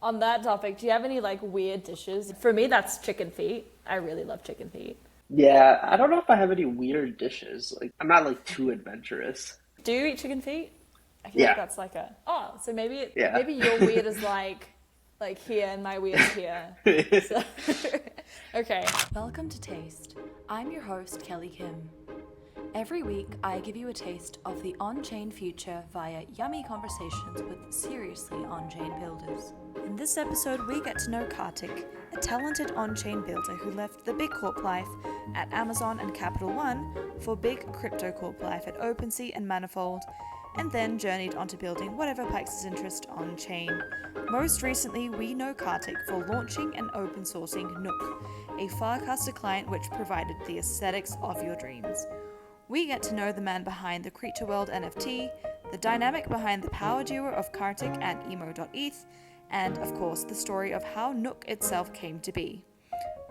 On that topic, do you have any like weird dishes? For me, that's chicken feet. I really love chicken feet. Yeah, I don't know if I have any weird dishes. Like, I'm not like too adventurous. Do you eat chicken feet? I feel like Yeah, that's like a so yeah. maybe your weird is like here and my weird is here. So okay. Welcome to Taste. I'm your host Kelly Kim. Every week, I give you a taste of the on-chain future via yummy conversations with seriously on-chain builders. In this episode, we get to know Kartik, a talented on-chain builder who left the big corp life at Amazon and Capital One for big crypto corp life at OpenSea and Manifold, and then journeyed onto building whatever piques his interest on-chain. Most recently, we know Kartik for launching and open sourcing Nook, a Farcaster client which provided the aesthetics of your dreams. We get to know the man behind the Creature World NFT, the dynamic behind the power duo of Kartik and emo.eth, and of course the story of how Nook itself came to be.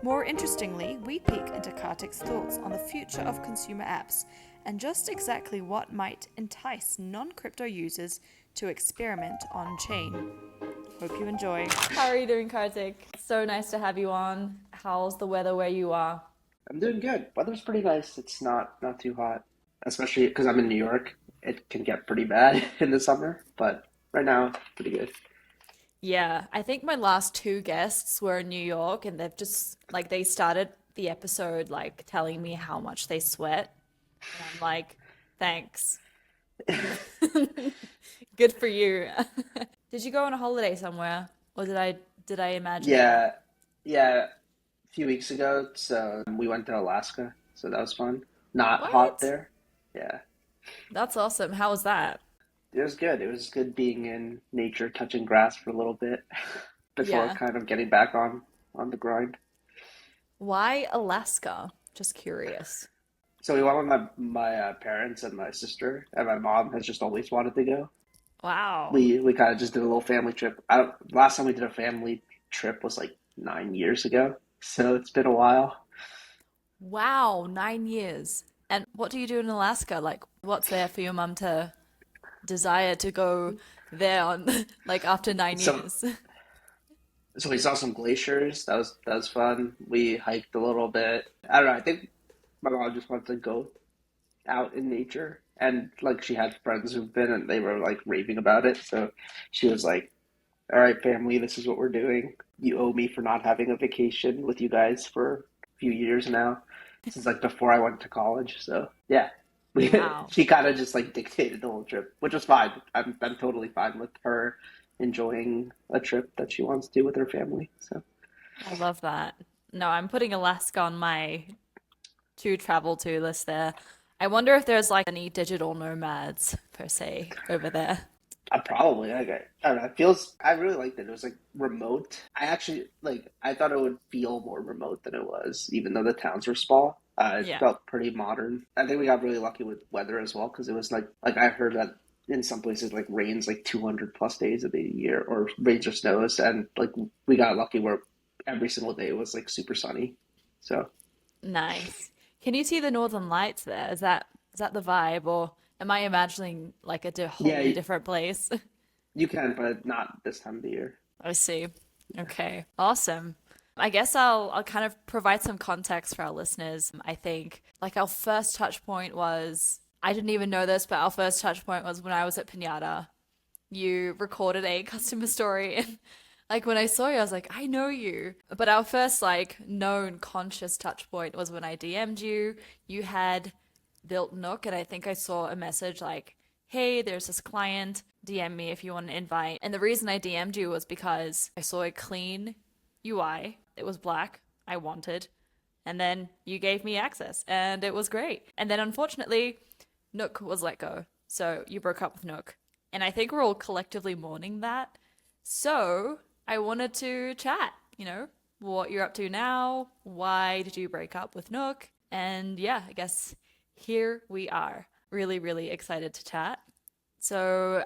More interestingly, we peek into Kartik's thoughts on the future of consumer apps and just exactly what might entice non-crypto users to experiment on-chain. Hope you enjoy. How are you doing, Kartik? So nice to have you on. How's the weather where you are? I'm doing good. Weather's pretty nice. It's not too hot, especially because I'm in New York. It can get pretty bad in the summer, but right now it's pretty good. Yeah, I think my last two guests were in New York and they've just like they started the episode like telling me how much they sweat. And I'm like, thanks. Good for you. Did you go on a holiday somewhere? Or did I imagine that? Yeah, yeah. A few weeks ago, so we went to Alaska, so that was fun. Not hot What? there. Yeah, That's awesome. How was that? it was good. It was good being in nature, touching grass for a little bit before Yeah. kind of getting back on the grind. Why Alaska? Just curious. So we went with my parents and my sister, and my mom has just always wanted to go. Wow. We kind of just did a little family trip. I don't, last time we did a family trip was like 9 years ago, so it's been a while. Wow, 9 years. And what do you do in Alaska? Like, what's there for your mum to desire to go there on like after nine So years? so we saw some glaciers. That was fun. We hiked a little bit. I don't know. I think my mom just wanted to go out in nature, and like she had friends who've been, and they were like raving about it. So she was like, "All right, family, this is what we're doing. You owe me for not having a vacation with you guys for a few years now. This is like before I went to college." So yeah, we Wow. she kind of just like dictated the whole trip, which was fine. I'm totally fine with her enjoying a trip that she wants to do with her family. So I love that. No, I'm putting Alaska on my to travel to list there. I wonder if there's like any digital nomads per se over there. I probably I don't know. It feels I really liked it. It was like remote. I actually like I thought it would feel more remote than it was, even though the towns were small. It Yeah. felt pretty modern. I think we got really lucky with weather as well because it was like I heard that in some places like rains like 200 plus days of the year or rains or snows, and like we got lucky where every single day was like super sunny. So Nice. Can you see the Northern Lights there? Is that the vibe, or am I imagining like a yeah, wholly different place? you can, but not this time of the year. I see. Okay. Awesome. I guess I'll kind of provide some context for our listeners. I think like our first touch point was I didn't even know this, but our first touch point was when I was at Pinata. You recorded a customer story and like when I saw you, I was like, I know you. But our first like known conscious touch point was when I DM'd you. You had built Nook, and I think I saw a message like, hey, there's this client, DM me if you want an invite. And the reason I DM'd you was because I saw a clean UI. It was black. I wanted. And then you gave me access, and it was great. And then unfortunately, Nook was let go. So you broke up with Nook. And I think we're all collectively mourning that. So I wanted to chat, what you're up to now. Why did you break up with Nook? And yeah, I guess here we are. Really, really excited to chat. So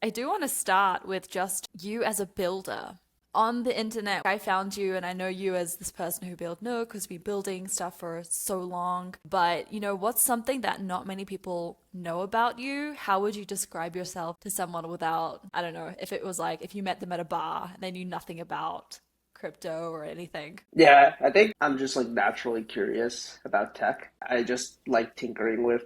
I do want to start with just you as a builder. on the internet, I found you, and I know you as this person who built Nook, who's been building stuff for so long. But, what's something that not many people know about you? How would you describe yourself to someone without, I don't know, if it was like if you met them at a bar and they knew nothing about crypto or anything? Yeah, I think I'm just like naturally curious about tech. I just like tinkering with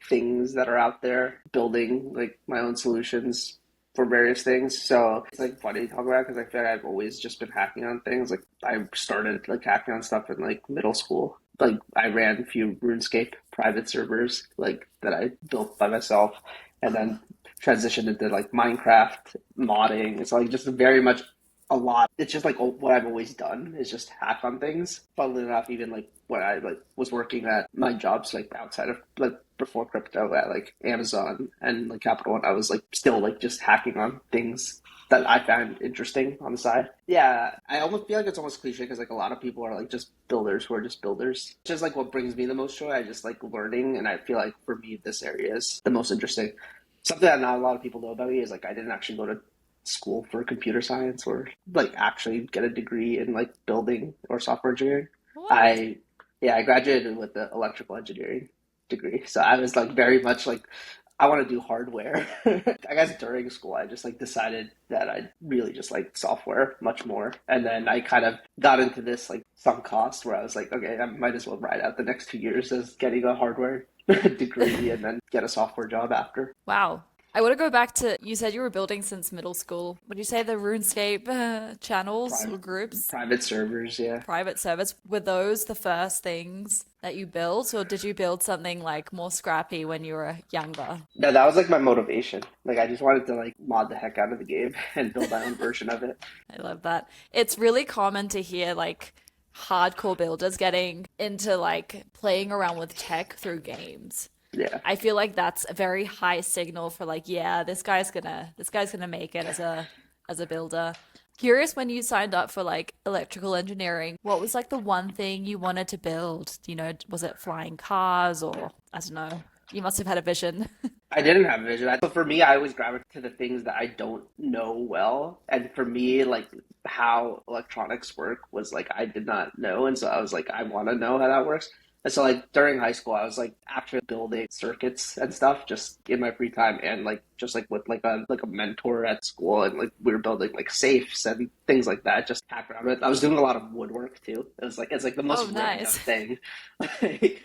things that are out there, building like my own solutions for various things. So it's like funny to talk about because I feel like I've always just been hacking on things. Like I started like hacking on stuff in like middle school. Like I ran a few RuneScape private servers like that I built by myself, and then transitioned into like Minecraft modding. It's like just very much a lot. It's just like what I've always done is just hack on things. Funnily enough, even like when I like was working at my jobs like outside of like before crypto at like Amazon and like Capital One, I was like still like just hacking on things that I found interesting on the side. Yeah, I almost feel like it's almost cliche because like a lot of people are like just builders who are just builders. It's just like what brings me the most joy. I just like learning, and I feel like for me this area is the most interesting. Something that not a lot of people know about me is like I didn't actually go to school for computer science or like actually get a degree in like building or software engineering. What? I I graduated with the electrical engineering degree. So I was like very much like I want to do hardware. I guess during school I just like decided that I really just like software much more. And then I kind of got into this like sunk cost where I was like, okay, I might as well ride out the next 2 years as getting a hardware degree and then get a software job after. Wow. I want to go back to, you said you were building since middle school. Would you say the RuneScape channels or Private, groups, private servers, yeah. private servers, were those the first things that you built, or did you build something like more scrappy when you were younger? No, that was like my motivation. Like I just wanted to like mod the heck out of the game and build my own version of it. I love that. It's really common to hear like hardcore builders getting into like playing around with tech through games. Yeah. I feel like that's a very high signal for like, yeah, this guy's gonna make it as a builder. Curious when you signed up for like electrical engineering, what was like the one thing you wanted to build? Was it flying cars or I don't know. You must have had a vision. I didn't have vision. But for me, I always gravitate to the things that I don't know well. And for me, like how electronics work was like I did not know. And so I was like, I want to know how that works. And so like during high school, I was like actually building circuits and stuff just in my free time and like just like with like a mentor at school and like we were building like safes and things like that, just hack around with. I was doing a lot of woodwork too. It's like the Oh, most random nice. thing. Like,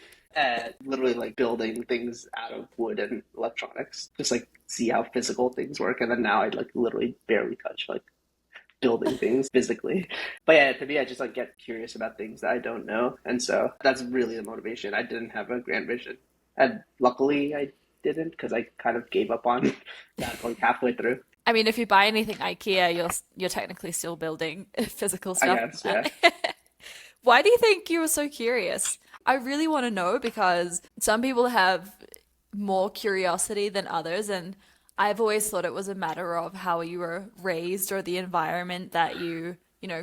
literally like building things out of wood and electronics, just like see how physical things work. And then now I like literally barely touch like building things physically. But yeah, to me, I just like get curious about things that I don't know. And so that's really the motivation. I didn't have a grand vision. And luckily I didn't because I kind of gave up on that like halfway through, I mean, if you buy anything IKEA, you're technically still building physical I stuff. guess. Yeah. Why do you think you were so curious? I really want to know because some people have more curiosity than others, and I've always thought it was a matter of how you were raised or the environment that you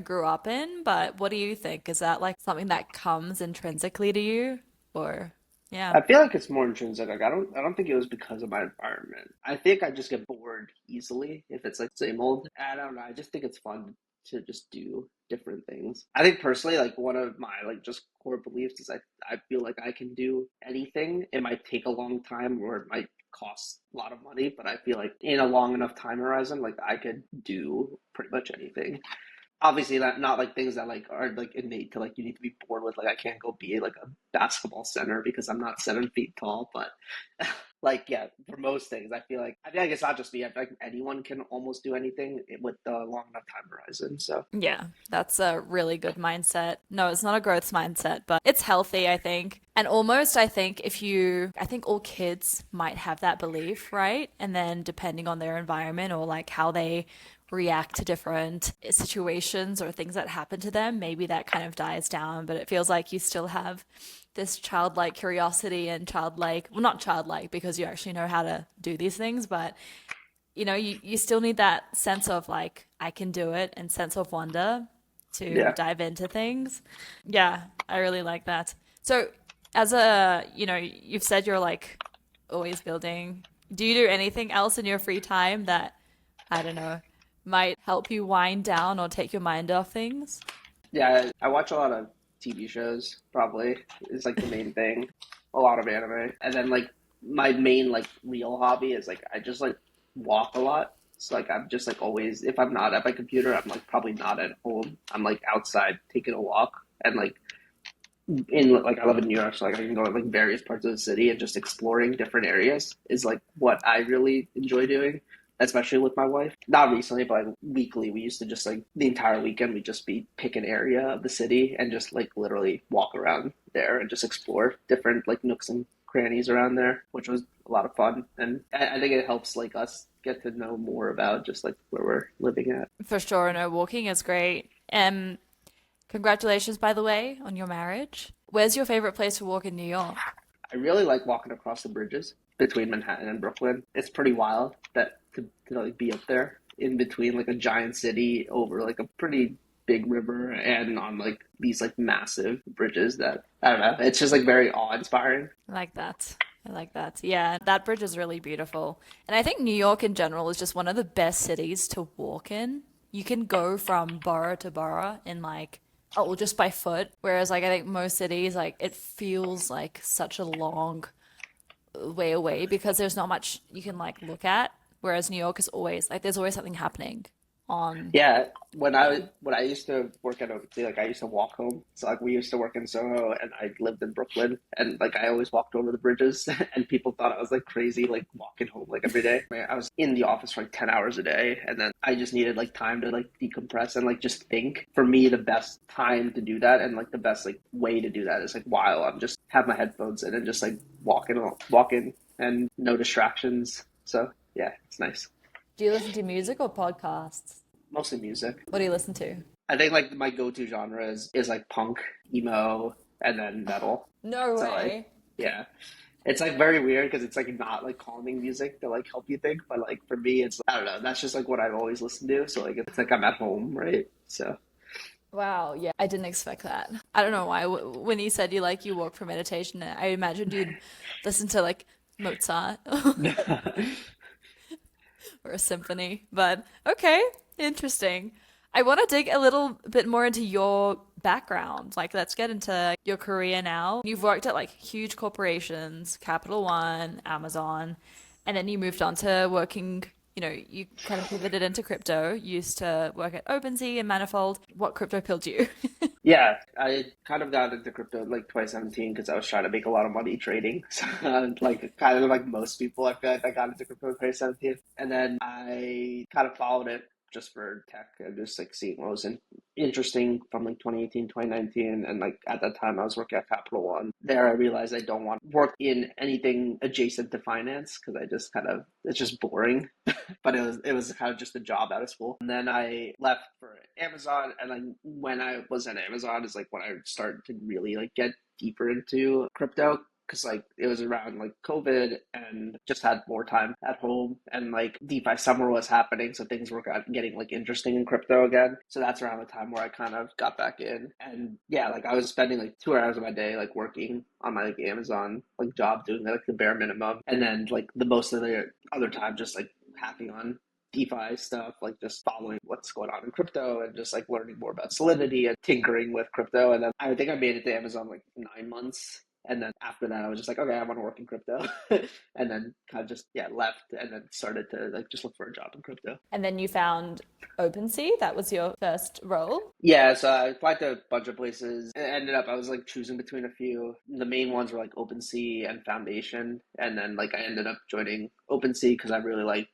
grew up in. But what do you think? Is that like something that comes intrinsically to you? Or, yeah. I feel like it's more intrinsic. Like I don't think it was because of my environment. I think I just get bored easily if it's like same old. I don't know. I just think it's fun to just do different things. I think personally, like one of my like just core beliefs is I feel like I can do anything. It might take a long time or it might cost a lot of money, but I feel like in a long enough time horizon, like I could do pretty much anything. Obviously not like things that like are like innate to like you need to be born with. Like I can't go be like a basketball center because I'm not 7 feet tall, but like yeah, for most things I feel like it's not just me. I feel like anyone can almost do anything with the long enough time horizon. So Yeah, that's a really good mindset. No, it's not a growth mindset, but it's healthy, I think. And almost, I think all kids might have that belief, right? And then depending on their environment or like how they react to different situations or things that happen to them, maybe that kind of dies down. But it feels like you still have this childlike curiosity and childlike, well, not childlike because you actually know how to do these things, but you still need that sense of like, I can do it and sense of wonder to yeah. dive into things. Yeah, I really like that. So, you've said you're like always building. Do you do anything else in your free time that, I don't know, might help you wind down or take your mind off things? Yeah, I watch a lot of TV shows, probably, is like the main thing. A lot of anime. And then like my main like real hobby is like I just like walk a lot. So like I'm just like always if I'm not at my computer, I'm like probably not at home. I'm like outside taking a walk and like in like I live in New York, so like I can go to like various parts of the city and just exploring different areas is like what I really enjoy doing, especially with my wife. Not recently, but like weekly, we used to just like the entire weekend we'd just be pick an area of the city and just like literally walk around there and just explore different like nooks and crannies around there, which was a lot of fun. And I think it helps like us get to know more about just like where we're living at. For sure, no, walking is great. Congratulations, by the way, on your marriage. Where's your favorite place to walk in New York? I really like walking across the bridges between Manhattan and Brooklyn. It's pretty wild that to like be up there in between like a giant city over like a pretty big river and on like these like massive bridges that I don't know. It's just like very awe-inspiring. I like that. I like that. Yeah, that bridge is really beautiful. And I think New York in general is just one of the best cities to walk in. You can go from borough to borough in like, oh, just by foot. Whereas like I think most cities, like it feels like such a long way away because there's not much you can like look at. Whereas New York is always like there's always something happening on. Yeah, Yeah. when I used to work at OpenSea, like I used to walk home. So like we used to work in Soho, and I lived in Brooklyn, and like I always walked over the bridges, and people thought I was like crazy, like walking home like every day. I was in the office for like 10 hours a day, and then I just needed like time to like decompress and like just think. For me, the best time to do that, and like the best like way to do that is like while I'm just have my headphones in and just like walking, and no distractions. So yeah, it's nice. Do you listen to music or podcasts? Mostly music. What do you listen to? I think like my go-to genre is like punk, emo, and then metal. No So like, way. yeah, it's like very weird because it's like not like calming music to like help you think, but like for me, it's I don't know. That's just like what I've always listened to. So like it's like I'm at home, right? So Wow, yeah, I didn't expect that. I don't know why. When you said you walk for meditation, I imagined you'd listen to like Mozart or a symphony. But okay, interesting. I want to dig a little bit more into your background. Like, let's get into your career now. You've worked at like huge corporations, Capital One, Amazon, and then you moved on to working. You kind of pivoted into crypto. You used to work at OpenSea and Manifold. What crypto pilled you? yeah, I kind of got into crypto like 2017 because I was trying to make a lot of money trading. So, like kind of like most people, I feel like I got into crypto in 2017, and then I kind of followed it just for tech and just like seeing what was interesting from like 2018, 2019, and like at that time I was working at Capital One. There, I realized I don't want to work in anything adjacent to finance because I just kind of it's just boring. But it was kind of just a job out of school. And then I left for Amazon, and then when I was at Amazon is like when I started to really like get deeper into crypto because like it was around like COVID and just had more time at home and like DeFi summer was happening, so things were getting like interesting in crypto again. So that's around the time where I kind of got back in, and yeah, like I was spending like 2 hours of my day like working on my like Amazon like job doing like the bare minimum, and then like the most of the other time just like hacking on DeFi stuff, like just following what's going on in crypto and just like learning more about Solidity and tinkering with crypto. And then I think I made it to Amazon like 9 months. And then after that, I was just like, okay, I want to work in crypto. And then kind of just, yeah, left and then started to like just look for a job in crypto. And then you found OpenSea. That was your first role. Yeah, so I applied to a bunch of places. It ended up, I was like choosing between a few. The main ones were like OpenSea and Foundation. And then like I ended up joining OpenSea because I really liked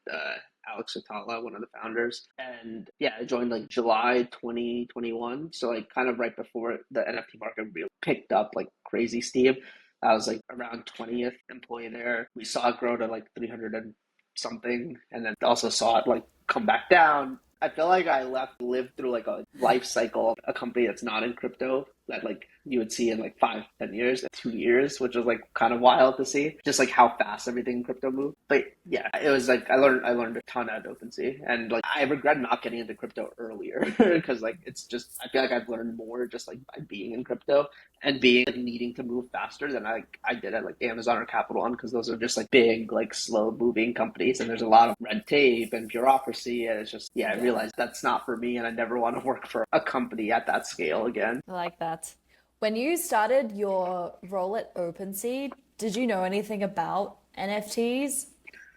Alex Atala, one of the founders. And yeah, I joined like July 2021. So like kind of right before the NFT market really picked up like crazy steam. I was like around 20th employee there. We saw it grow to like 300 and something, and then also saw it like come back down. I feel like I lived through like a life cycle of a company that's not in crypto that like you would see in like 5, 10 years, 2 years, which was like kind of wild to see, just like how fast everything in crypto moved. But yeah, it was like I learned a ton at OpenSea, and like I regret not getting into crypto earlier because like it's just I feel like I've learned more just like by being in crypto and being like needing to move faster than I did at like Amazon or Capital One, because those are just like big like slow moving companies and there's a lot of red tape and bureaucracy, and it's just I realized that's not for me and I never want to work for a company at that scale again. I like that. When you started your role at OpenSea, did you know anything about NFTs?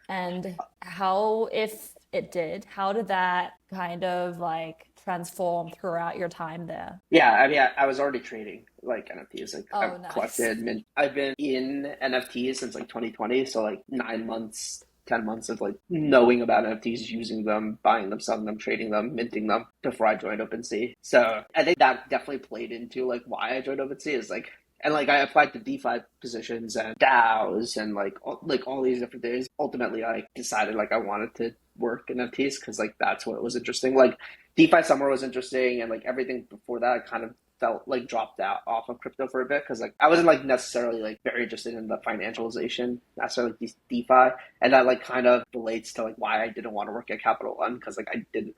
And how, if it did, how did that kind of like transform throughout your time there? Yeah, I mean, I was already trading like NFTs. Like Oh, I've nice. collected, I've been in NFTs since like 2020. So like 9 months, 10 months of like knowing about NFTs, using them, buying them, selling them, trading them, minting them before I joined OpenSea. So I think that definitely played into like why I joined OpenSea is like, and like I applied to DeFi positions and DAOs and like all these different things. Ultimately, I decided like I wanted to work in NFTs because like that's what was interesting. Like DeFi summer was interesting, and like everything before that kind of felt like dropped out off of crypto for a bit because like I wasn't like necessarily like very interested in the financialization necessarily DeFi, and that like kind of relates to like why I didn't want to work at Capital One because like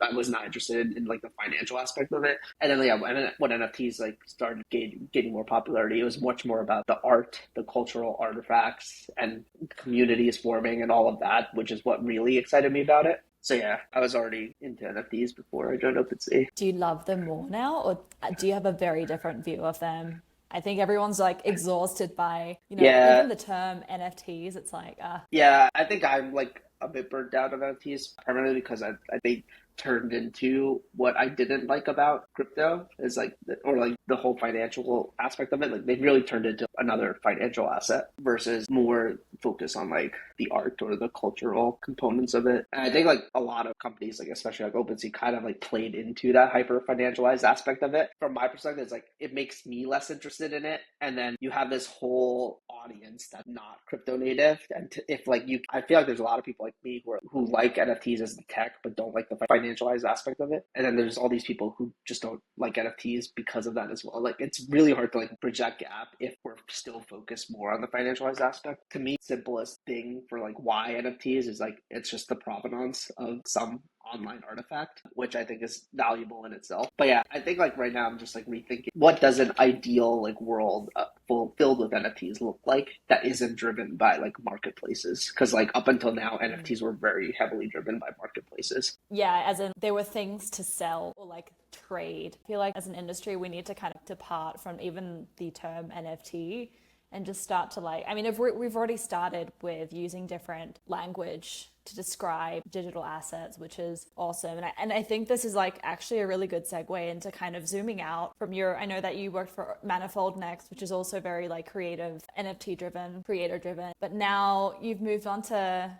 I was not interested in like the financial aspect of it. And then yeah, when NFTs like started getting more popularity, it was much more about the art, the cultural artifacts, and communities forming and all of that, which is what really excited me about it. So yeah, I was already into NFTs before I joined OpenSea. Do you love them more now, or do you have a very different view of them? I think everyone's like exhausted by, Yeah, even the term NFTs. It's like, yeah, I think I'm like a bit burnt out on NFTs, primarily because I think turned into what I didn't like about crypto is like, or like the whole financial aspect of it. Like they really turned into another financial asset versus more focus on like the art or the cultural components of it. And I think like a lot of companies, like especially like OpenSea, kind of like played into that hyper financialized aspect of it. From my perspective, it's like it makes me less interested in it. And then you have this whole audience that's not crypto native. And if like you, I feel like there's a lot of people like me who like NFTs as the tech, but don't like the financialized aspect of it. And then there's all these people who just don't like NFTs because of that as well. Like it's really hard to like bridge that gap if we're still focused more on the financialized aspect. To me, simplest thing for like why NFTs is like it's just the provenance of some online artifact, which I think is valuable in itself. But yeah, I think like right now I'm just like rethinking what does an ideal like world filled with NFTs look like that isn't driven by like marketplaces? Because like up until now, NFTs were very heavily driven by marketplaces. yeah, as in there were things to sell or like trade. I feel like as an industry, we need to kind of depart from even the term NFT and just start to like, I mean, if we've already started with using different language to describe digital assets, which is awesome. And I think this is like actually a really good segue into kind of zooming out from I know that you worked for Manifold next, which is also very like creative, NFT driven, creator driven. But now you've moved on to,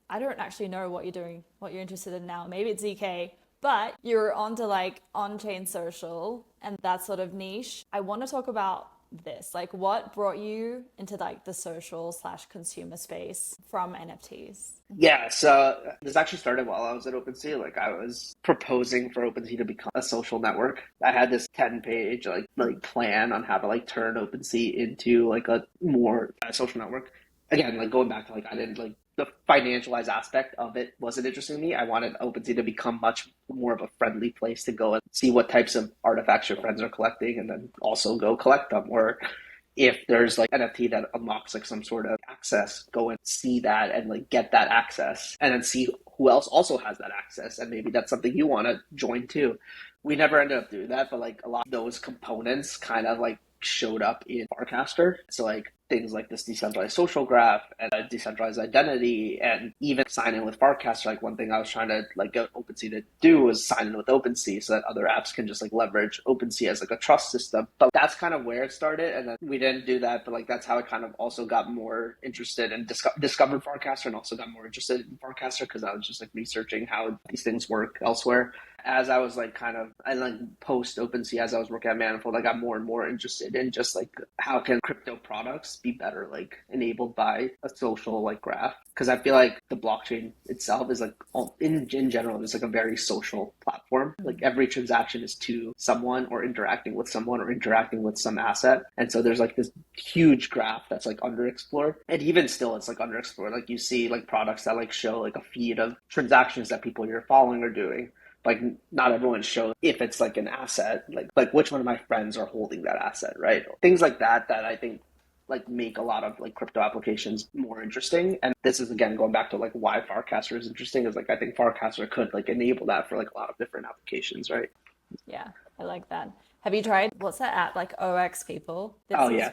I don't actually know what you're doing, what you're interested in now. Maybe it's ZK, but you're onto like on-chain social and that sort of niche. I want to talk about this. Like what brought you into like the social slash consumer space from NFTs? Yeah, so this actually started while I was at OpenSea. Like I was proposing for OpenSea to become a social network. I had this 10-page like plan on how to like turn OpenSea into like a more social network. Again, like going back to like I didn't like the financialized aspect of it wasn't interesting to me. I wanted OpenSea to become much more of a friendly place to go and see what types of artifacts your friends are collecting and then also go collect them. Or if there's like NFT that unlocks like some sort of access, go and see that and like get that access and then see who else also has that access. And maybe that's something you want to join too. We never ended up doing that, but like a lot of those components kind of like showed up in Farcaster. So like things like this decentralized social graph and a decentralized identity and even sign in with Farcaster. Like one thing I was trying to like get OpenSea to do was sign in with OpenSea so that other apps can just like leverage OpenSea as like a trust system. But that's kind of where it started. And then we didn't do that, but like that's how I kind of also got more interested and discovered Farcaster and also got more interested in Farcaster because I was just like researching how these things work elsewhere. As I was like kind of, I like post OpenSea as I was working at Manifold, I got more and more interested in just like how can crypto products be better like enabled by a social like graph. Because I feel like the blockchain itself is like in general is like a very social platform. Like every transaction is to someone or interacting with someone or interacting with some asset. And so there's like this huge graph that's like underexplored. And even still it's like underexplored. Like you see like products that like show like a feed of transactions that people you're following are doing. Like not everyone shows if it's like an asset, like which one of my friends are holding that asset, right? Things like that that I think like make a lot of like crypto applications more interesting. And this is again going back to like why Farcaster is interesting is like I think Farcaster could like enable that for like a lot of different applications, right? Yeah, I like that. Have you tried what's that app like OX People? This Oh is yeah.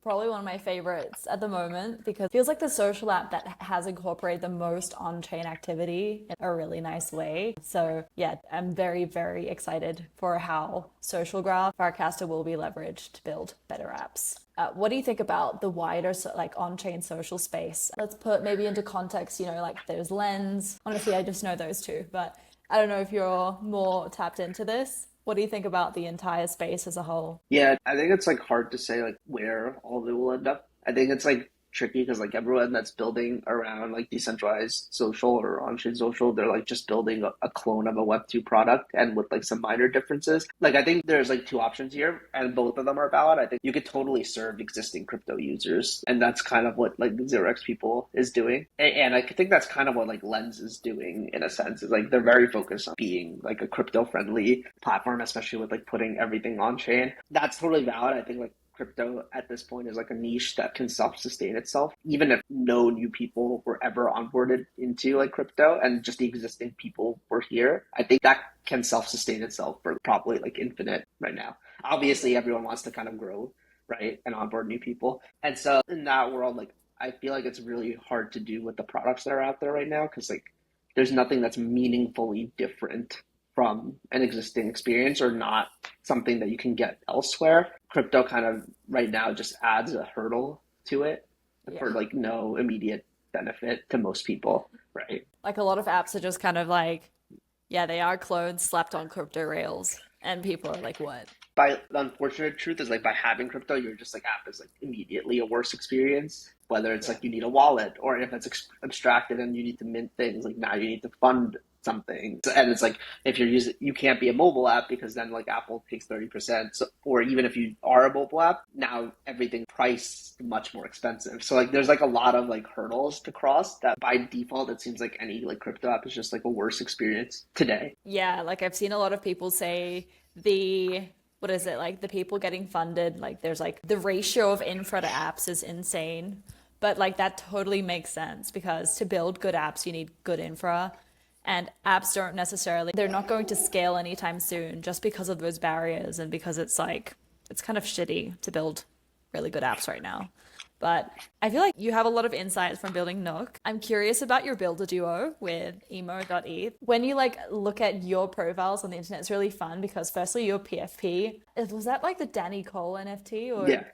probably one of my favorites at the moment because it feels like the social app that has incorporated the most on-chain activity in a really nice way. So yeah, I'm very, very excited for how Social Graph Farcaster will be leveraged to build better apps. What do you think about the wider like on-chain social space? Let's put maybe into context, like there's Lens. Honestly, I just know those two, but I don't know if you're more tapped into this. What do you think about the entire space as a whole? Yeah, I think it's like hard to say like where all of it will end up. I think it's like tricky because like everyone that's building around like decentralized social or on-chain social, they're like just building a clone of a Web2 product and with like some minor differences. Like I think there's like two options here and both of them are valid. I think you could totally serve existing crypto users and that's kind of what like 0x people is doing. And I think that's kind of what like Lens is doing in a sense. Is like they're very focused on being like a crypto friendly platform, especially with like putting everything on chain. That's totally valid. I think like crypto at this point is like a niche that can self-sustain itself even if no new people were ever onboarded into like crypto and just the existing people were here. I think that can self-sustain itself for probably like infinite right now. Obviously everyone wants to kind of grow, right, and onboard new people, and so in that world like I feel like it's really hard to do with the products that are out there right now because like there's nothing that's meaningfully different from an existing experience or not something that you can get elsewhere. Crypto kind of right now just adds a hurdle to it Yeah. for like no immediate benefit to most people, right? Like a lot of apps are just kind of like, yeah, they are clones slapped on crypto rails. And people are like, what? By the unfortunate truth is like by having crypto, you're just like app is like immediately a worse experience. Whether it's Yeah. like you need a wallet or if it's abstracted and you need to mint things, like now you need to fund something. And it's like if you're using, you can't be a mobile app because then like Apple takes 30%. So, or even if you are a mobile app, now everything priced much more expensive. So like there's like a lot of like hurdles to cross that by default it seems like any like crypto app is just like a worse experience today. Yeah, like I've seen a lot of people say the what is it like the people getting funded like there's like the ratio of infra to apps is insane, but like that totally makes sense because to build good apps you need good infra, and apps don't necessarily, they're not going to scale anytime soon just because of those barriers and because it's like it's kind of shitty to build really good apps right now. But I feel like you have a lot of insights from building Nook. I'm curious about your builder duo with emo.eth. When you like look at your profiles on the internet, it's really fun because firstly your PFP, was that like the Danny Cole NFT or Yeah,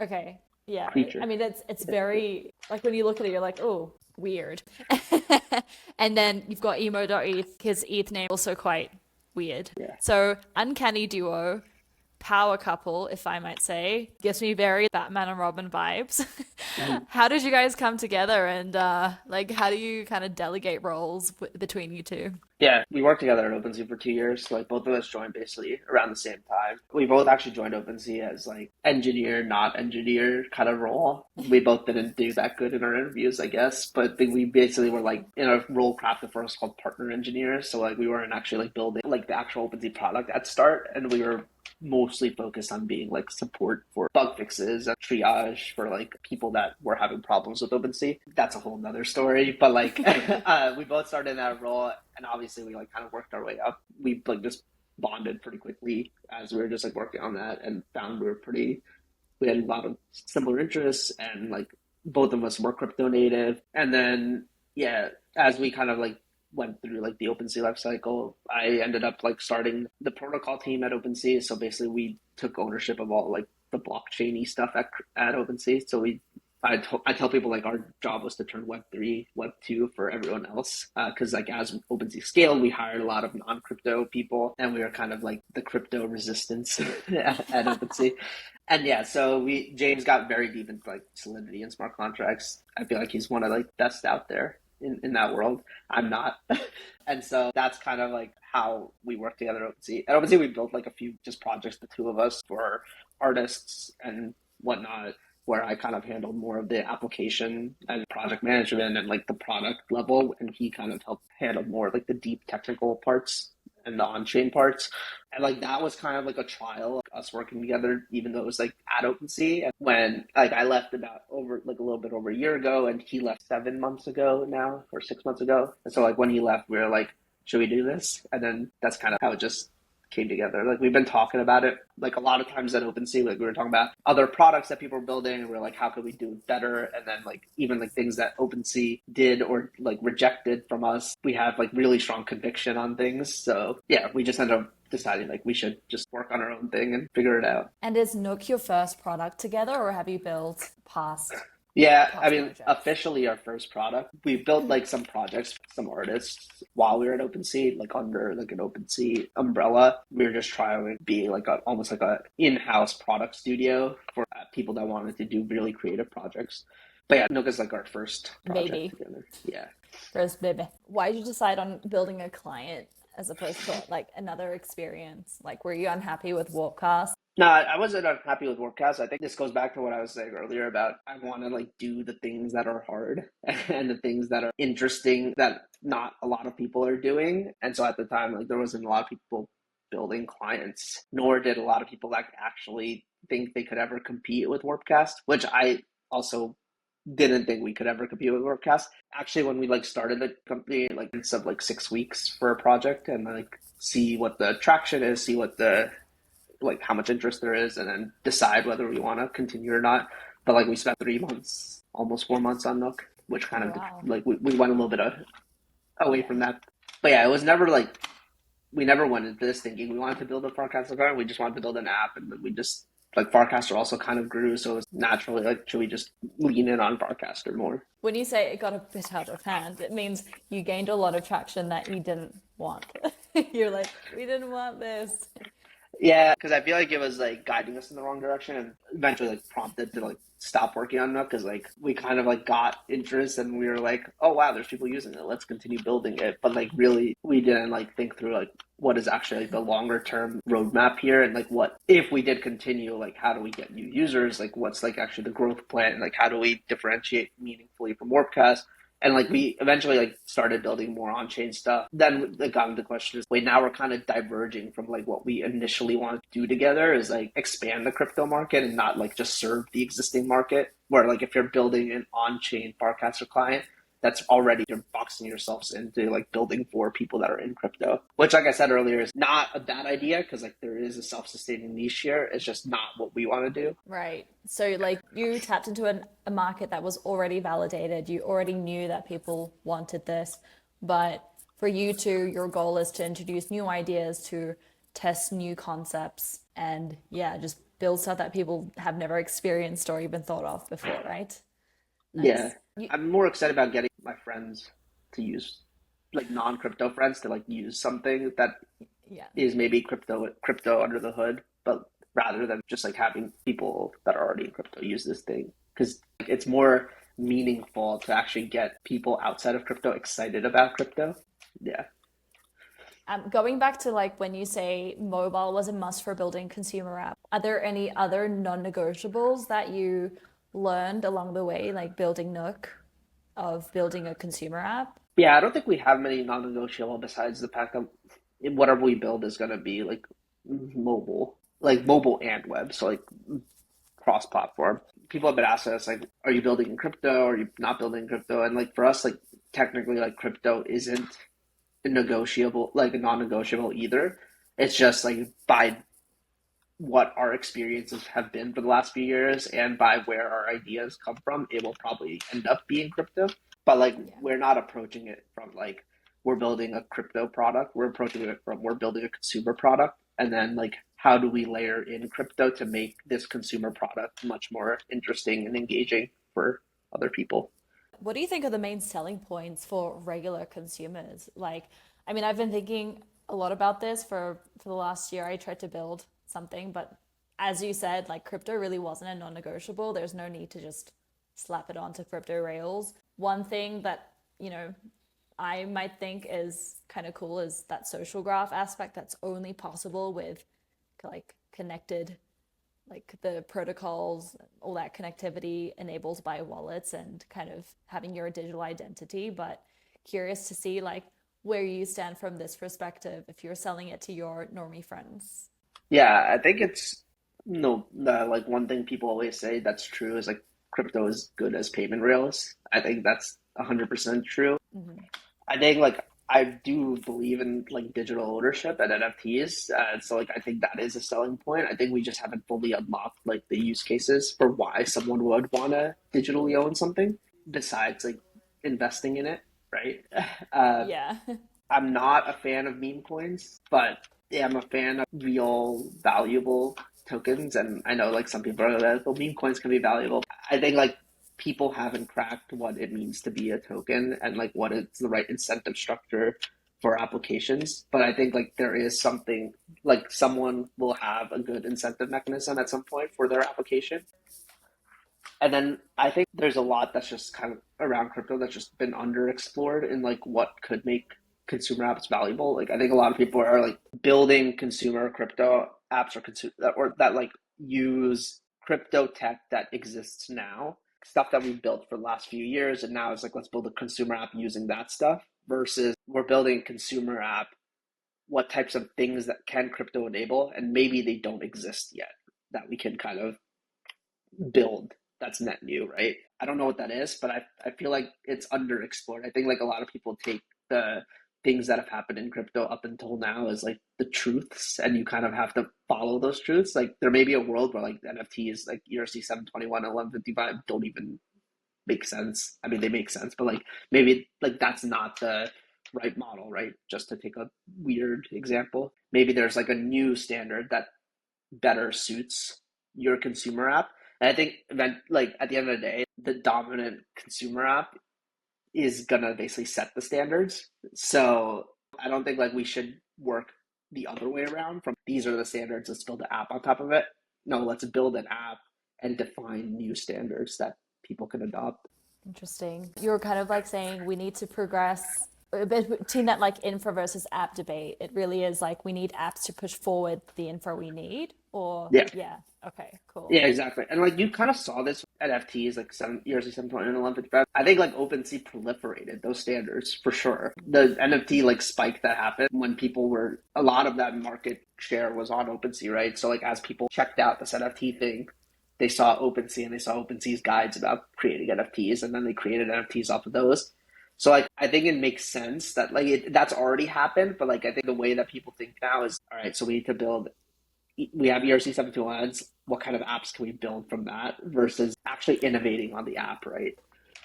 okay. Yeah. I creature. mean it's very like when you look at it, you're like, oh, weird. And then you've got emo.eth, his ETH name also quite weird. Yeah. So uncanny duo, power couple, if I might say. Gives me very Batman and Robin vibes. How did you guys come together and like how do you kind of delegate roles between you two? Yeah, we worked together at OpenSea for 2 years. So like both of us joined basically around the same time. We both actually joined OpenSea as like engineer, not engineer kind of role. We both didn't do that good in our interviews, I guess. But we basically were like in a role crafted for us called partner engineers. So like we weren't actually like building like the actual OpenSea product at start, and we were mostly focused on being like support for bug fixes and triage for like people that were having problems with OpenSea. That's a whole nother story. But like we both started in that role and obviously we like kind of worked our way up. We like just bonded pretty quickly as we were just like working on that and found we had a lot of similar interests and like both of us were crypto native. And then yeah, as we kind of like went through like the OpenSea life cycle, I ended up like starting the protocol team at OpenSea. So basically we took ownership of all like the blockchainy stuff at OpenSea. So we I tell people like our job was to turn Web3, Web2 for everyone else. Because like as OpenSea scaled, we hired a lot of non-crypto people, and we were kind of like the crypto resistance at OpenSea. And yeah, so we James got very deep into like Solidity and smart contracts. I feel like he's one of like best out there in that world. I'm not. And so that's kind of like how we work together at OpenSea. At OpenSea, we built like a few just projects, the two of us, for artists and whatnot, where I kind of handled more of the application and project management and like the product level, and he kind of helped handle more like the deep technical parts and the on-chain parts. And like that was kind of like a trial, like, us working together, even though it was like at OpenSea. And when like I left about over like a little bit over a year ago, and he left 7 months ago now, or 6 months ago. And so like when he left, we were like, should we do this? And then that's kind of how it just came together. Like we've been talking about it like a lot of times at OpenSea. Like we were talking about other products that people were building, and we're like, how could we do it better? And then like even like things that OpenSea did or like rejected from us, we have like really strong conviction on things. So yeah, we just ended up deciding like we should just work on our own thing and figure it out. And is Nook your first product together, or have you built Yeah, I past mean, projects? officially our first product. We built like some projects, some artists while we were at OpenSea, like under like an OpenSea umbrella. We were just trying to be like a almost like a in-house product studio for people that wanted to do really creative projects. But yeah, Nook is like our first project Maybe. together. Yeah. First baby. Why did you decide on building a client as opposed to like another experience? Like, were you unhappy with Warpcast? No, I wasn't unhappy with Workcast. I think this goes back to what I was saying earlier about I want to like do the things that are hard and the things that are interesting that not a lot of people are doing. And so at the time, like there wasn't a lot of people building clients, nor did a lot of people like actually think they could ever compete with Warpcast, which I also didn't think we could ever compete with Warpcast. Actually, when we like started the company, like it's of like 6 weeks for a project and like see what the traction is, see what the like how much interest there is, and then decide whether we want to continue or not. But like we spent 3 months, almost 4 months on Nook, which kind Oh, of wow. like we went a little bit away Yeah. from that. But yeah, it was never like we never went into this thinking we wanted to build a Farcaster car. We just wanted to build an app, and then we just like Farcaster also kind of grew, so it was naturally like should we just lean in on Farcaster more? When you say it got a bit out of hand, it means you gained a lot of traction that you didn't want. You're like, we didn't want this. Yeah, because I feel like it was like guiding us in the wrong direction, and eventually like prompted to like stop working on Nook because like we kind of like got interest and we were like, oh wow, there's people using it. Let's continue building it. But like really, we didn't like think through like what is actually like the longer term roadmap here, and like what if we did continue, like how do we get new users? Like what's like actually the growth plan? Like how do we differentiate meaningfully from Warpcast? And like we eventually like started building more on-chain stuff. Then it got into the question is, wait, now we're kind of diverging from like what we initially wanted to do together is like expand the crypto market and not like just serve the existing market. Where like if you're building an on-chain Farcaster client, that's already you're boxing yourselves into like building for people that are in crypto, which like I said earlier is not a bad idea because like there is a self-sustaining niche here. It's just not what we want to do. Right. So, like, you tapped into a market that was already validated. You already knew that people wanted this. But for you to, your goal is to introduce new ideas, to test new concepts, and yeah, just build stuff that people have never experienced or even thought of before, right? Yeah, Nice. You, I'm more excited about getting my friends to use like non-crypto friends to like use something that yeah. is maybe crypto under the hood, but rather than just like having people that are already in crypto use this thing because like, it's more meaningful to actually get people outside of crypto excited about crypto. Yeah. Going back to like when you say mobile was a must for building consumer app, are there any other non-negotiables that you learned along the way, like building Nook, of building a consumer app? Yeah, I don't think we have many non-negotiable besides the fact that whatever we build is going to be mobile, like mobile and web. So like cross-platform. People have been asking us like, are you building in crypto? Or are you not building in crypto? And like for us, like technically like crypto isn't negotiable, like a non-negotiable either. It's just like by what our experiences have been for the last few years and by where our ideas come from, it will probably end up being crypto. But like Yeah. we're not approaching it from like we're building a crypto product. We're approaching it from we're building a consumer product. And then like how do we layer in crypto to make this consumer product much more interesting and engaging? for other people. What do you think are the main selling points for regular consumers? Like, I mean, I've been thinking a lot about this for the last year. I tried to build something, but as you said, like crypto really wasn't a non-negotiable. There's no need to just slap it onto crypto rails. One thing that, you know, I might think is kind of cool is that social graph aspect that's only possible with like connected, like the protocols, all that connectivity enabled by wallets and kind of having your digital identity. But curious to see like where you stand from this perspective if you're selling it to your normie friends. Yeah, I think it's no the like one thing people always say that's true is like crypto is good as payment rails. I think that's 100% true. Mm-hmm. I think like I do believe in like digital ownership and NFTs. So like I think that is a selling point. I think we just haven't fully unlocked like the use cases for why someone would want to digitally own something besides like investing in it, right? Uh, Yeah. I'm not a fan of meme coins, but yeah, I'm a fan of real valuable tokens. And I know like some people are like, well, meme coins can be valuable. I think like people haven't cracked what it means to be a token and like what is the right incentive structure for applications. But I think like there is something like someone will have a good incentive mechanism at some point for their application. And then I think there's a lot that's just kind of around crypto that's just been underexplored in like what could make consumer apps valuable. Like I think a lot of people are like building consumer crypto apps or that like use crypto tech that exists now, stuff that we've built for the last few years, and now it's like let's build a consumer app using that stuff versus we're building a consumer app. What types of things that can crypto enable, and maybe they don't exist yet that we can kind of build that's net new, right? I don't know what that is, but I feel like it's underexplored. I think like a lot of people take the things that have happened in crypto up until now as like the truths, and you kind of have to follow those truths. Like there may be a world where like NFTs like ERC 721 and 1155 don't even make sense. I mean, they make sense, but like maybe like that's not the right model, right? Just to take a weird example, maybe there's like a new standard that better suits your consumer app. And I think like at the end of the day, the dominant consumer app is gonna basically set the standards. So I don't think like we should work the other way around from these are the standards, let's build an app on top of it. No, let's build an app and define new standards that people can adopt. Interesting. You were kind of like saying we need to progress a bit between that like infra versus app debate. It really is like we need apps to push forward the info we need, or Yeah. yeah. Okay, cool. Yeah, exactly. And like you kind of saw this with NFTs, like some years like 7.1 and 11. I think like OpenSea proliferated those standards for sure. The NFT like spike that happened when people were a lot of that market share was on OpenSea, right? So like as people checked out this NFT thing, they saw OpenSea and they saw OpenSea's guides about creating NFTs, and then they created NFTs off of those. So like I think it makes sense that like that's already happened, but like I think the way that people think now is all right. So we need to build we have ERC 721s. What kind of apps can we build from that versus actually innovating on the app, right?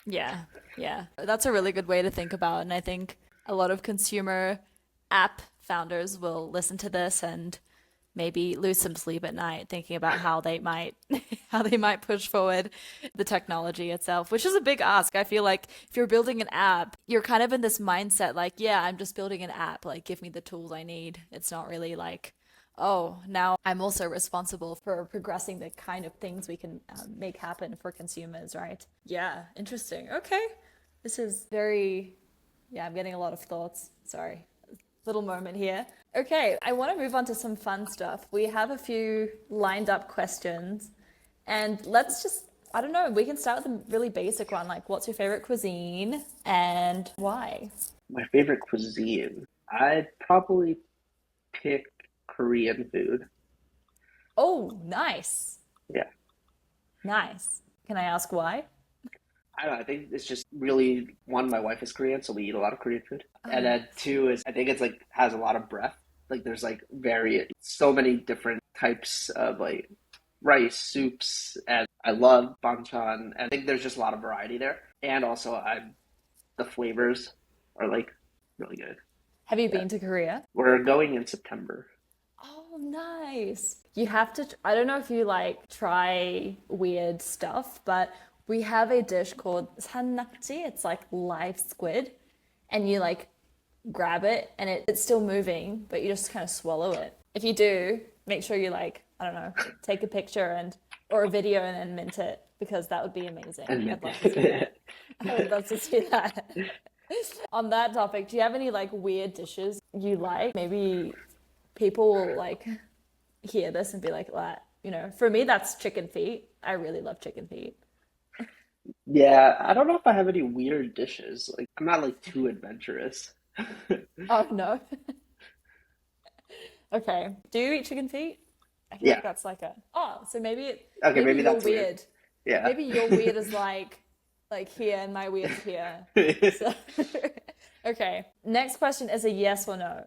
Yeah, yeah. That's a really good way to think about it. And I think a lot of consumer app founders will listen to this and maybe lose some sleep at night thinking about how they might how they might push forward the technology itself, which is a big ask. I feel like if you're building an app, you're kind of in this mindset like, yeah, I'm just building an app, like give me the tools I need. It's not really like, oh, now I'm also responsible for progressing the kind of things we can make happen for consumers, right? Yeah, interesting. Okay. This is very, yeah, I'm getting a lot of thoughts. Sorry. Little moment here. Okay, I want to move on to some fun stuff. We have a few lined up questions, and let's just, I don't know, we can start with a really basic one, like what's your favorite cuisine and why? My favorite cuisine, I'd probably pick Korean food. Oh, nice. Yeah. Nice. Can I ask why? I don't know. I think it's just really one, my wife is Korean, so we eat a lot of Korean food. Oh, And then nice. two is I think it's like has a lot of breadth. Like there's like so many different types of like rice, soups, and I love banchan. And I think there's just a lot of variety there. And also the flavors are like really good. Have you Yeah. been to Korea? We're going in September. Oh, nice. You have to, I don't know if you like try weird stuff, but We have a dish called sannakji. It's like live squid, and you like grab it, and it's still moving, but you just kind of swallow it. If you do, make sure you like, I don't know, take a picture and or a video and then mint it because that would be amazing. And I'd love to see that. I would love to see that. On that topic, do you have any like weird dishes you like? Maybe people will like hear this and be like, "What?" You know, for me, that's chicken feet. I really love chicken feet. Yeah, I don't know if I have any weird dishes. Like, I'm not like too adventurous. Oh no. Okay. Do you eat chicken feet? I feel like Yeah. that's like a so Okay, maybe maybe you're that's weird. weird. Yeah. Maybe your weird is like here and my weird's here. So okay. Next question is a yes or no.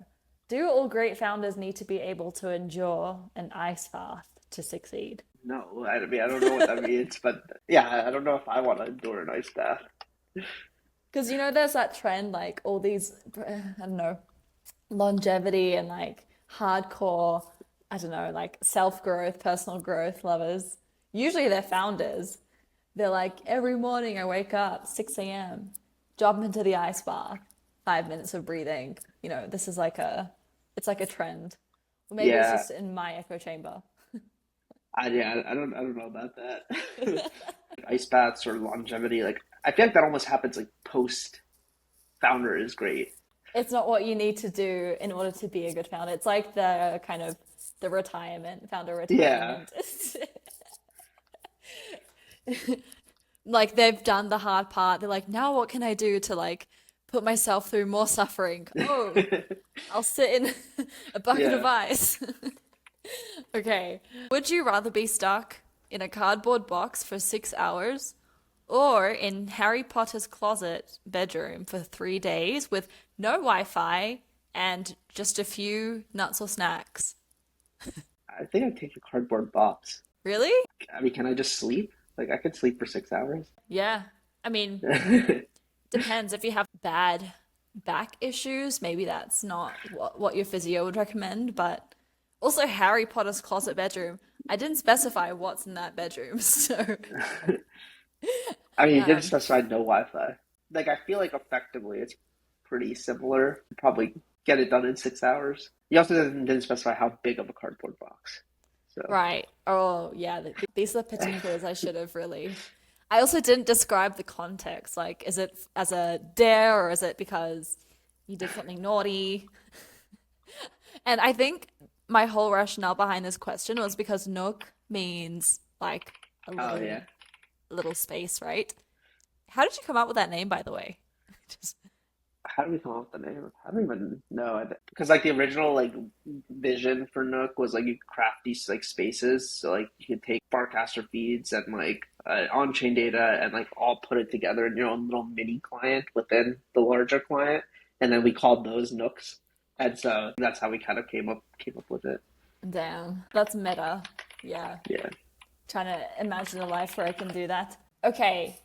Do all great founders need to be able to endure an ice bath to succeed? No, I mean, I don't know what that means, but yeah, I don't know if I want to endure an ice bath. Because you know there's that trend like all these I don't know longevity and like hardcore, I don't know, like self-growth, personal growth lovers. Usually they're founders. They're like, every morning I wake up 6 a.m., jump into the ice bath, 5 minutes of breathing. You know, this is like it's like a trend. Or maybe it's Yeah, just in my echo chamber. I don't know about that. Ice baths or longevity, like I feel like that almost happens like post founder is great. It's not what you need to do in order to be a good founder. It's like the kind of the retirement, founder Yeah, retirement. Like they've done the hard part. They're like, now what can I do to like put myself through more suffering? Oh, I'll sit in a bucket of yeah. ice. Okay. Would you rather be stuck in a cardboard box for 6 hours or in Harry Potter's closet bedroom for 3 days with no Wi-Fi and just a few nuts or snacks? I think I'd take the cardboard box. Really? I mean, can I just sleep? Like I could sleep for 6 hours. Yeah. I mean, depends if you have bad back issues, maybe that's not what your physio would recommend, but also Harry Potter's closet bedroom. I didn't specify what's in that bedroom, so I mean, you did um specify no Wi-Fi. Like I feel like effectively it's pretty similar. Probably get it done in 6 hours. You also didn't specify how big of a cardboard box. So right. Oh, yeah, these are the particulars I should have really. I also didn't describe the context. Like, is it as a dare or is it because you did something naughty? And I think my whole rationale behind this question was because Nook means like a oh yeah. little space, right? How did you come up with that name, by the way? Just How do we come up with the name? I don't even know. Because like the original like vision for Nook was like you could craft these like spaces. So like you could take Farcaster feeds and like on-chain data and like all put it together in your own little mini client within the larger client. And then we called those Nooks. And so that's how we kind of came up with it. damn, that's meta. Yeah, Yeah. trying to imagine a life where I can do that. Okay,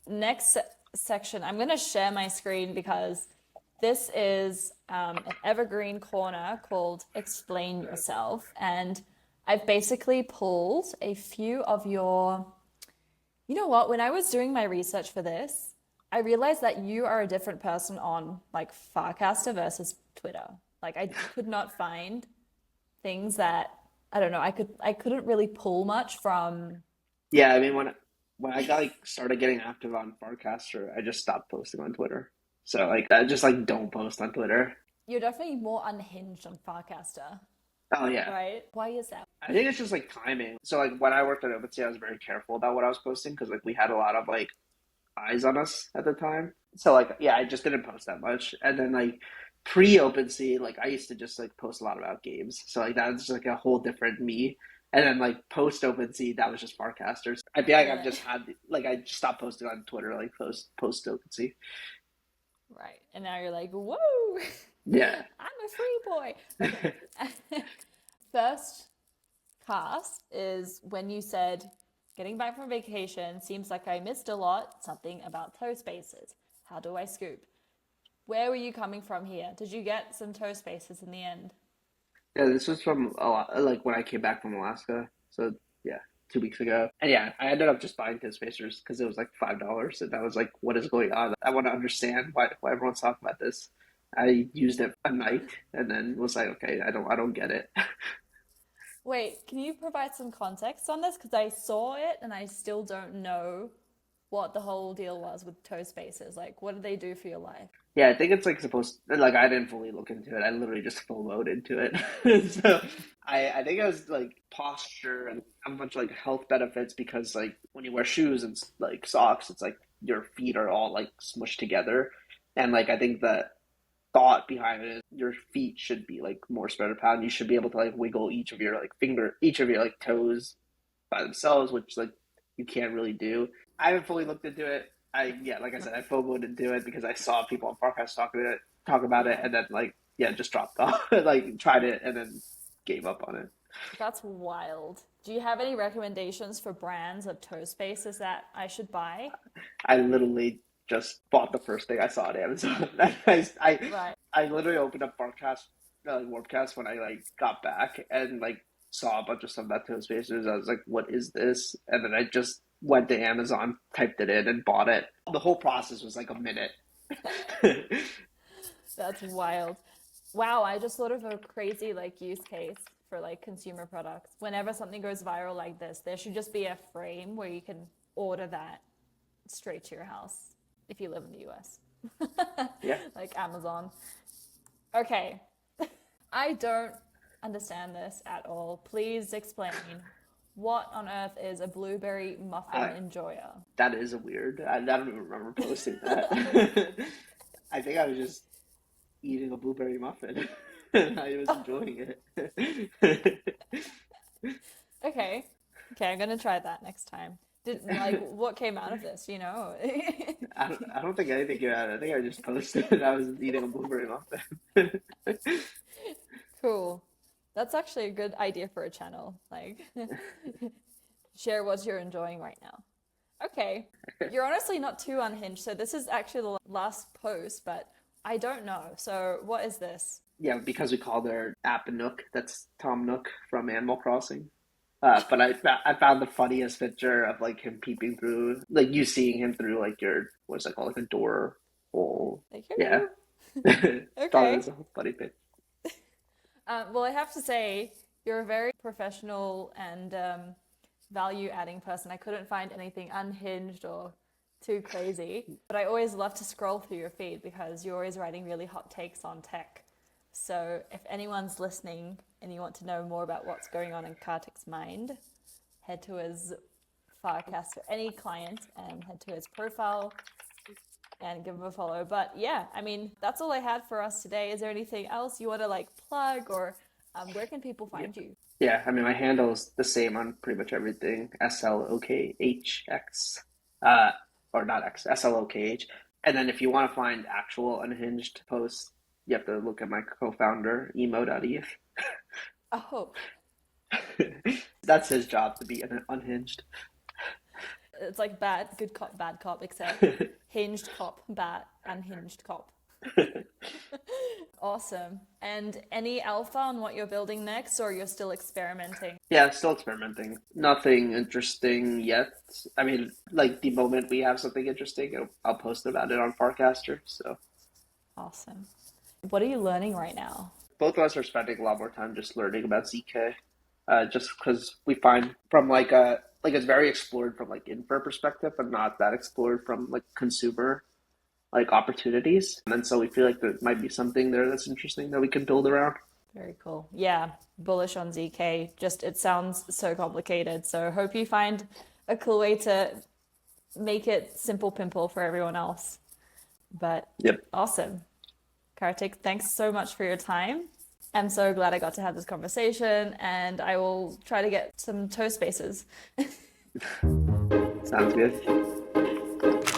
next section. I'm going to share my screen because this is an evergreen corner called Explain Yourself. And I've basically pulled a few of your. You know what? When I was doing my research for this, I realized that you are a different person on like Farcaster versus Twitter. Like I could not find things that I don't know. I couldn't really pull much from. Yeah, I mean when I got like started getting active on Farcaster, I just stopped posting on Twitter. So like I just like don't post on Twitter. You're definitely more unhinged on Farcaster, Oh yeah. right? Why is that? I think it's just like timing. So like when I worked at OpenSea, I was very careful about what I was posting because like we had a lot of like eyes on us at the time. So like yeah, I just didn't post that much. And then like pre OpenSea, like I used to just like post a lot about games. So like that's like a whole different me. And then like post OpenSea, that was just Farcasters. I feel like I've Yeah. just had like I just stopped posting on Twitter like post OpenSea. Right. And now you're like, whoa, Yeah. I'm a free boy. Okay. First cast is when you said, getting back from vacation seems like I missed a lot, something about toe spaces. How do I scoop? Where were you coming from here? Did you get some toe spaces in the end? Yeah, this was from a lot, like when I came back from Alaska. So yeah. 2 weeks ago. And yeah, I ended up just buying toast spacers because it was like $5, and I was like, "What is going on? I want to understand why everyone's talking about this." I used it a night and then was like, "Okay, I don't get it." Wait, can you provide some context on this? Because I saw it and I still don't know what the whole deal was with toe spaces. Like, what do they do for your life? Yeah, I think it's like supposed like I didn't fully look into it. I literally just full mode into it. So I think it was like posture and a bunch of like health benefits because like when you wear shoes and like socks, it's like your feet are all like smushed together. And like I think the thought behind it is your feet should be like more spread apart. You should be able to like wiggle each of your like toes by themselves, which like you can't really do. I haven't fully looked into it. Yeah, like I said, I FOMO'd into it because I saw people on Farcaster talk about it, Yeah, and then like yeah, just dropped off. Like tried it and then gave up on it. that's wild. Do you have any recommendations for brands of toe spaces that I should buy? I literally just bought the first thing I saw on Amazon. Right. I literally opened up Warpcast when I like got back and like saw a bunch of stuff about Toastmasters. I was like, "What is this?" And then I just went to Amazon, typed it in, and bought it. The whole process was like a minute. That's wild. Wow, I just thought of a crazy like use case for like consumer products. Whenever something goes viral like this, there should just be a frame where you can order that straight to your house if you live in the US. Yeah. Like Amazon. Okay. I don't understand this at all. Please explain what on earth is a blueberry muffin I, enjoyer? that is a weird. I don't even remember posting that. I think I was just eating a blueberry muffin. I was enjoying it. Okay. Okay, I'm gonna try that next time. Did like what came out of this, you know? I don't think anything came out. I think I just posted I was eating a blueberry muffin. Cool. That's actually a good idea for a channel. Like share what you're enjoying right now. Okay. You're honestly not too unhinged. So this is actually the last post, but I don't know. So what is this? Yeah, because we call their app Nook. That's Tom Nook from Animal Crossing. But I found the funniest picture of like him peeping through, like you seeing him through like your what's that called, like a door hole. Like, Yeah, hello. thought it Okay. was a funny picture. Well, I have to say, you're a very professional and value-adding person. I couldn't find anything unhinged or too crazy, but I always love to scroll through your feed because you're always writing really hot takes on tech. So if anyone's listening and you want to know more about what's going on in Kartik's mind, head to his Farcaster, any client, and head to his profile and give him a follow. But yeah, I mean, that's all I had for us today. Is there anything else you want to like plug or where can people Yeah, find you? yeah. I mean, my handle is the same on pretty much everything. SLOKHX, uh, or not X, SLOKH. And then if you want to find actual unhinged posts, you have to look at my co-founder, emo.eth. Oh, That's his job to be unhinged. it's like bad, good cop, bad cop, except hinged cop, bad, unhinged cop. Awesome. And any alpha on what you're building next, or you're still experimenting? Yeah, still experimenting. Nothing interesting yet. I mean, like the moment we have something interesting, I'll post about it on Farcaster. So Awesome. What are you learning right now? both of us are spending a lot more time just learning about ZK, just because we find from like it's very explored from like infra perspective, but not that explored from like consumer like opportunities. And so we feel like there might be something there that's interesting that we can build around. Very cool. Yeah, bullish on ZK. Just it sounds so complicated. So hope you find a cool way to make it simple pimple for everyone else. But Yep. awesome. Kartik, thanks so much for your time. I'm so glad I got to have this conversation and I will try to get some toe spaces. Sounds good.